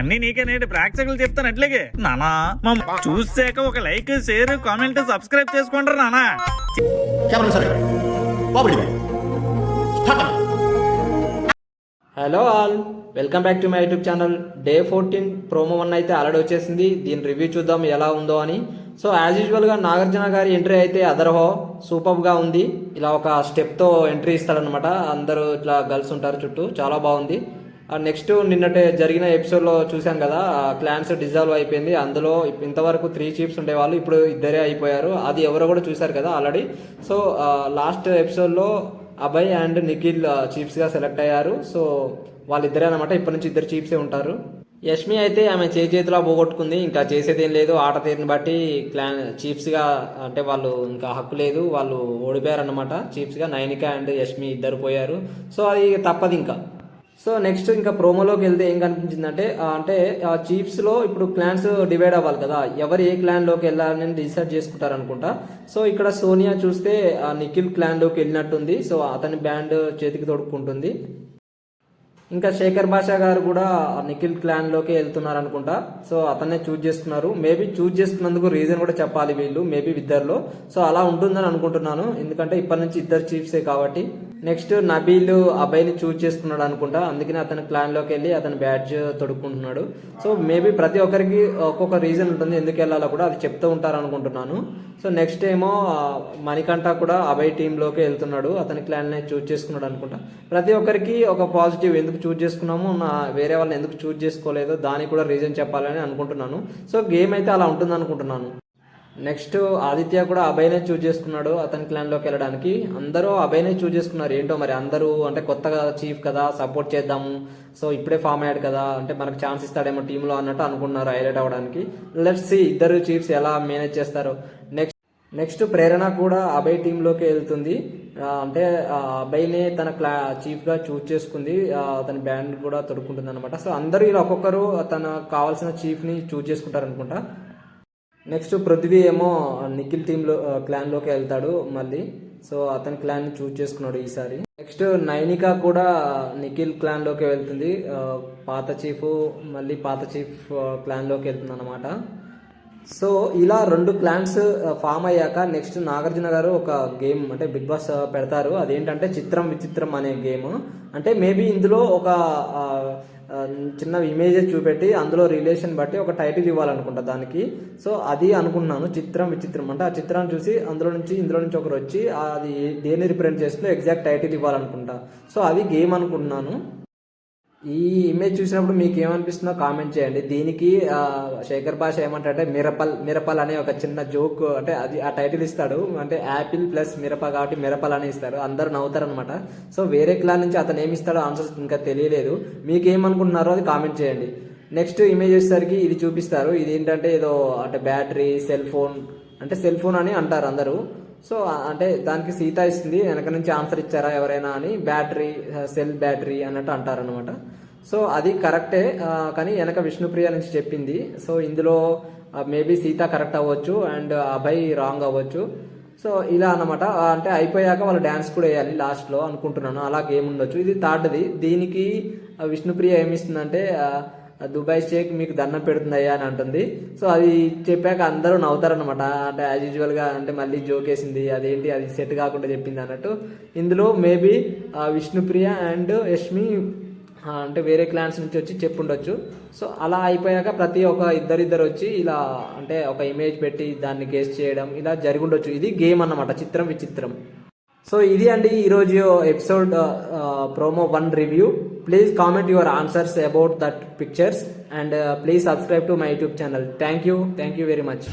అన్ని నీకేనేటి ప్రేక్షకులు చెప్తాను అట్లాగే నానా చూసాక ఒక లైక్ షేర్ కామెంట్ సబ్స్క్రైబ్ చేసుకోండి నానా. Hello all, welcome back to my YouTube channel. Day 14 promo 1 అయితే ఆల్రెడీ వచ్చేసింది. దీని రివ్యూ చూద్దాం ఎలా ఉందో అని. సో యాజ్ యూజువల్గా నాగార్జున గారి ఎంట్రీ అయితే అదర్హో సూపర్గా ఉంది. ఇలా ఒక స్టెప్తో ఎంట్రీ ఇస్తాడనమాట. అందరూ ఇట్లా గర్ల్స్ ఉంటారు చుట్టూ, చాలా బాగుంది. నెక్స్ట్ నిన్నటి జరిగిన ఎపిసోడ్లో చూసాం కదా, క్లాన్స్ డిజాల్వ్ అయిపోయింది. అందులో ఇంతవరకు 3 చీఫ్స్ ఉండేవాళ్ళు, ఇప్పుడు 2 అయిపోయారు. అది ఎవరో కూడా చూశారు కదా ఆల్రెడీ. సో లాస్ట్ ఎపిసోడ్లో అభయ్ అండ్ నిఖిల్ చీఫ్స్గా సెలెక్ట్ అయ్యారు. సో వాళ్ళిద్దరే అనమాట. ఇప్పటి నుంచి 2 చీఫ్సే ఉంటారు. యష్మి అయితే ఆమె చేతిలో పోగొట్టుకుంది. ఇంకా చేసేది ఏం లేదు. ఆట తీరుని బట్టి చీఫ్స్గా అంటే వాళ్ళు ఇంకా హక్కు లేదు, వాళ్ళు ఓడిపోయారు అనమాట చీఫ్స్గా. నైనిక అండ్ యష్మి ఇద్దరు పోయారు. సో అది తప్పదు ఇంకా. సో నెక్స్ట్ ఇంకా ప్రోమోలోకి వెళ్తే ఏం కనిపించిందంటే, అంటే చీఫ్స్లో ఇప్పుడు క్లాన్స్ డివైడ్ అవ్వాలి కదా, ఎవరు ఏ క్లాన్లోకి వెళ్ళాలని డిసైడ్ చేసుకుంటారు అనుకుంటా. సో ఇక్కడ సోనియా చూస్తే నిఖిల్ క్లాన్లోకి వెళ్ళినట్టుంది. సో అతని బ్యాండ్ చేతికి తొడుక్కుంటుంది. ఇంకా శేఖర్ భాషా గారు కూడా నిఖిల్ క్లాన్లోకి వెళ్తున్నారు అనుకుంటా. సో అతన్నే చూజ్ చేసుకున్నారు. మేబీ చూజ్ చేసుకున్నందుకు రీజన్ కూడా చెప్పాలి వీళ్ళు, మేబీ ఇద్దరిలో. సో అలా ఉంటుందని అనుకుంటున్నాను, ఎందుకంటే ఇప్పటి నుంచి 2 చీఫ్సే కాబట్టి. నెక్స్ట్ నబీల్ అబ్బాయిని చూజ్ చేసుకున్నాడు అనుకుంటా, అందుకని అతని క్లాన్లోకి వెళ్ళి అతని బ్యాడ్జ్ తొడుక్కుంటున్నాడు. సో మేబీ ప్రతి ఒక్కరికి ఒక్కొక్క రీజన్ ఉంటుంది ఎందుకు వెళ్ళాలో కూడా, అది చెప్తూ ఉంటారు అనుకుంటున్నాను. సో నెక్స్ట్ ఏమో మణికంఠ కూడా అభయ్ టీంలోకి వెళ్తున్నాడు, అతని క్లాన్నే చూజ్ చేసుకున్నాడు అనుకుంటా. ప్రతి ఒక్కరికి ఒక పాజిటివ్, ఎందుకు చూజ్ చేసుకున్నాము, వేరే వాళ్ళని ఎందుకు చూజ్ చేసుకోలేదో దానికి కూడా రీజన్ చెప్పాలని అనుకుంటున్నాను. సో గేమ్ అయితే అలా ఉంటుంది అనుకుంటున్నాను. నెక్స్ట్ ఆదిత్య కూడా అభయ్నే చూజ్ చేసుకున్నాడు అతని క్లాన్లోకి వెళ్ళడానికి. అందరూ అభయ్నే చూజ్ చేసుకున్నారు. ఏంటో మరి అందరూ, అంటే కొత్తగా చీఫ్ కదా, సపోర్ట్ చేద్దాము, సో ఇప్పుడే ఫామ్ అయ్యాడు కదా, అంటే మనకు ఛాన్స్ ఇస్తాడేమో టీంలో అన్నట్టు అనుకున్నారు హైలైట్ అవ్వడానికి. లెట్స్ సీ 2 చీఫ్స్ ఎలా మేనేజ్ చేస్తారు. నెక్స్ట్ ప్రేరణ కూడా అభయ్ టీంలోకి వెళ్తుంది. అంటే అభయ్నే తన చీఫ్గా చూజ్ చేసుకుంది, తన బ్యాండ్ కూడా తొడుక్కుంటుంది అనమాట. సో అందరూ ఇలా ఒక్కొక్కరు తన కావాల్సిన చీఫ్ని చూజ్ చేసుకుంటారు అనుకుంటా. నెక్స్ట్ పృథ్వీ ఏమో నిఖిల్ టీంలో క్లాన్లోకి వెళ్తాడు మళ్ళీ. సో అతని క్లాన్ చూజ్ చేసుకున్నాడు ఈసారి. నెక్స్ట్ నైనిక కూడా నిఖిల్ క్లాన్లోకి వెళ్తుంది. పాత చీఫ్ మళ్ళీ పాత చీఫ్ క్లాన్లోకి వెళ్తుంది అనమాట. సో ఇలా 2 క్లాన్స్ ఫామ్ అయ్యాక నెక్స్ట్ నాగార్జున గారు ఒక గేమ్, అంటే బిగ్ బాస్ పెడతారు. అదేంటంటే చిత్రం విచిత్రం అనే గేమ్. అంటే మేబీ ఇందులో ఒక చిన్న ఇమేజెస్ చూపెట్టి అందులో రిలేషన్ బట్టి ఒక టైటిల్ ఇవ్వాలనుకుంటా దానికి. సో అది అనుకుంటున్నాను, చిత్రం విచిత్రం. అంటే ఆ చిత్రాన్ని చూసి ఇందులో నుంచి ఒకరు వచ్చి అది దేన్ని రిప్రజెంట్ చేస్తుందో ఎగ్జాక్ట్ టైటిల్ ఇవ్వాలనుకుంటా. సో అది గేమ్ అనుకుంటున్నాను. ఈ ఇమేజ్ చూసినప్పుడు మీకు ఏమనిపిస్తుందో కామెంట్ చేయండి. దీనికి శేఖర్ భాష ఏమంటారంటే మిరపల్ అనే ఒక చిన్న జోక్, అంటే అది ఆ టైటిల్ ఇస్తాడు. అంటే యాపిల్ ప్లస్ మిరప కాబట్టి మిరపల్ అని ఇస్తారు, అందరూ నవ్వుతారు అనమాట. సో వేరే క్లాన్ నుంచి అతను ఏమి ఇస్తాడో ఆన్సర్స్ ఇంకా తెలియలేదు. మీకు ఏమనుకుంటున్నారో అది కామెంట్ చేయండి. నెక్స్ట్ ఇమేజ్ వచ్చేసరికి ఇది చూపిస్తారు. ఇది ఏంటంటే ఏదో అంటే బ్యాటరీ, సెల్ ఫోన్ అని అంటారు అందరూ. సో అంటే దానికి సీత ఇస్తుంది, వెనక నుంచి ఆన్సర్ ఇచ్చారా ఎవరైనా అని, బ్యాటరీ సెల్ బ్యాటరీ అన్నట్టు అంటారనమాట. సో అది కరెక్టే, కానీ వెనక విష్ణుప్రియ నుంచి చెప్పింది. సో ఇందులో మేబీ సీత కరెక్ట్ అవ్వచ్చు అండ్ అభయ్ రాంగ్ అవ్వచ్చు. సో ఇలా అనమాట. అంటే అయిపోయాక వాళ్ళు డ్యాన్స్ కూడా వేయాలి లాస్ట్లో అనుకుంటున్నాను, అలా గేమ్ ఉండొచ్చు. ఇది 3ది. దీనికి విష్ణుప్రియ ఏమిస్తుందంటే దుబాయ్ షేక్ మీకు దండం పెడుతుందయ్యా అని అంటుంది. సో అది చెప్పాక అందరూ నవ్వుతారనమాట. అంటే యాజ్ యూజువల్గా, అంటే మళ్ళీ జోకేసింది, అదేంటి అది సెట్ కాకుండా చెప్పింది అన్నట్టు. ఇందులో మేబీ విష్ణుప్రియ అండ్ యష్మి అంటే వేరే క్లాన్స్ నుంచి వచ్చి చెప్పుండొచ్చు. సో అలా అయిపోయాక ప్రతి ఒక్క ఇద్దరు వచ్చి ఇలా అంటే ఒక ఇమేజ్ పెట్టి దాన్ని గెస్ చేయడం ఇలా జరిగి ఉండొచ్చు. ఇది గేమ్ అన్నమాట, చిత్రం విచిత్రం. సో ఇది అండి ఈరోజు episode promo 1 review. Please comment your answers about that pictures and please subscribe to my YouTube channel. Thank you very much.